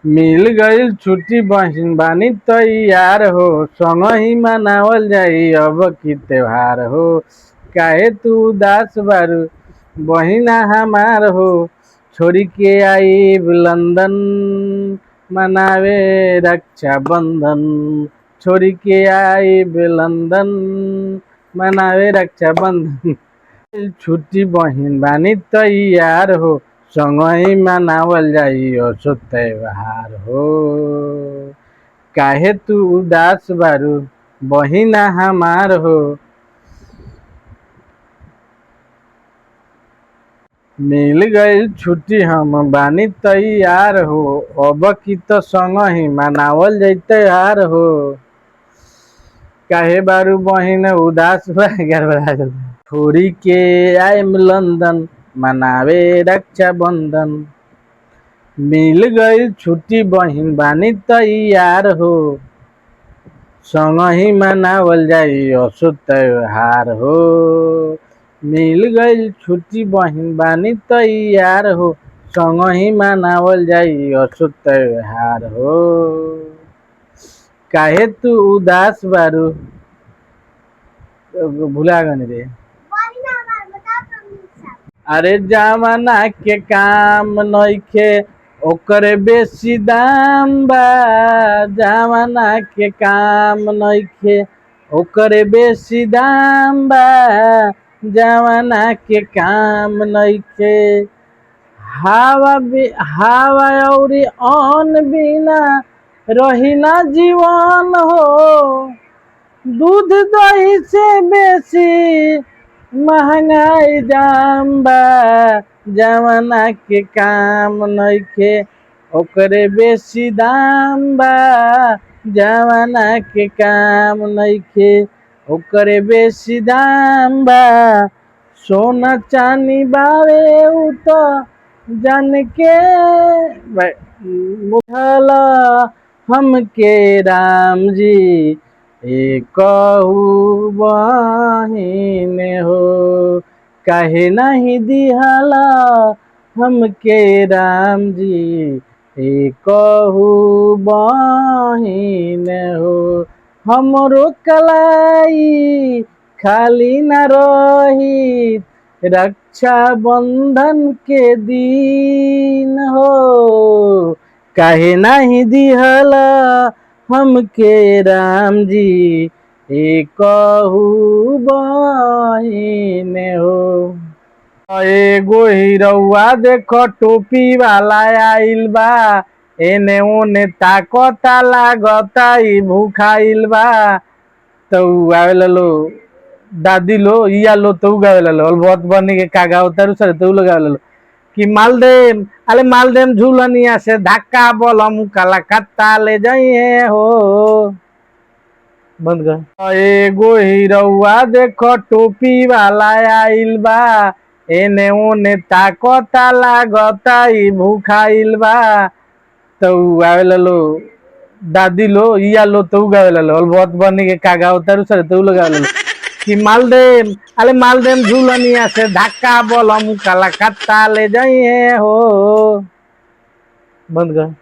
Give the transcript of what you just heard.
मिल गईल छुट्टी बहिन बानी तैयार हो, संगही मनावल जाई अब की त्योहार हो। काहे तू उदास बारू बहिना हमार हो, छोड़ी के आई लंदन मनावे रक्षा बंधन। छोड़ी के आई लंदन मनावे रक्षा बंधन। छुट्टी बहिन बानी तैयार हो, संगही मनावल जाई असो त्योहार हो। काहे तू उदास बारू बहिना हमार हो। मिल गईल छुट्टी हम बानी तैयार हो, अब की तो संगही मनावल जाई त्योहार हो। काहे बारू बहिन उदास बा गड़बड़ा गइल। छोड़ी के आइम लंदन मनावे रक्षा बंधन। मिल गई छुट्टी बहिन बानी तैयार हो, संगही मनावल जाई असो त्योहार हो। मिल गई छुट्टी बहिन बानी तैयार हो, संगही मनावल जाई असो त्योहार हो। काहे तू उदास बारू भुला गनी रे। अरे जमाना के काम नइखे ओकरे बेसी दाम बा। जमाना के काम नइखे ओकरे बेसी दाम बा। जमाना के काम नइखे हवा अउरी अन्न बिना रही ना जीवन हो। दूध दही से बेसी महंगाई दाम बा। जमाना के काम नइखे ओकरे बेसी दाम बा। जमाना के काम नइखे ओकरे बेसी दाम बा। सोना चानी बावे उ तो जान के मुठल हमके राम जी एकहु बहिन हो। काहे नहीं दिहला हमके राम जी एकहु बहिन हो। हमरो कलाई खाली न रही रक्षा बंधन के दिन हो। काहे नहीं दिहला हमके राम जी एकहु बहिन हो। एगो हिरौआ देखो टोपी वाला आइल बा, एने ओने ताकता लागता ई भूखाइल बा। तो आवेला लो दादी लो इया लो तो गावेला लो बहुत बनी के कागा उतारू सर तो लोग गावेला लो कि मालदेम अले मालदेम झूलनिया से धक्का बोलम कलकत्ता ले जाइए हो। बंद कर। एगो हिरौआ देखो टोपी वाला आइल बा, एने ओने ताकता लागता ई भूखाइल बा। तो आवेला लो दादी लो इया लो तो गावेला लो बहुत बनी के कागा उतारू सर तो लोग गावेला लो कि मालदेम अले मालदेम झूलनिया से धक्का बोलम कलकत्ता ले जाइए हो। बंद कर।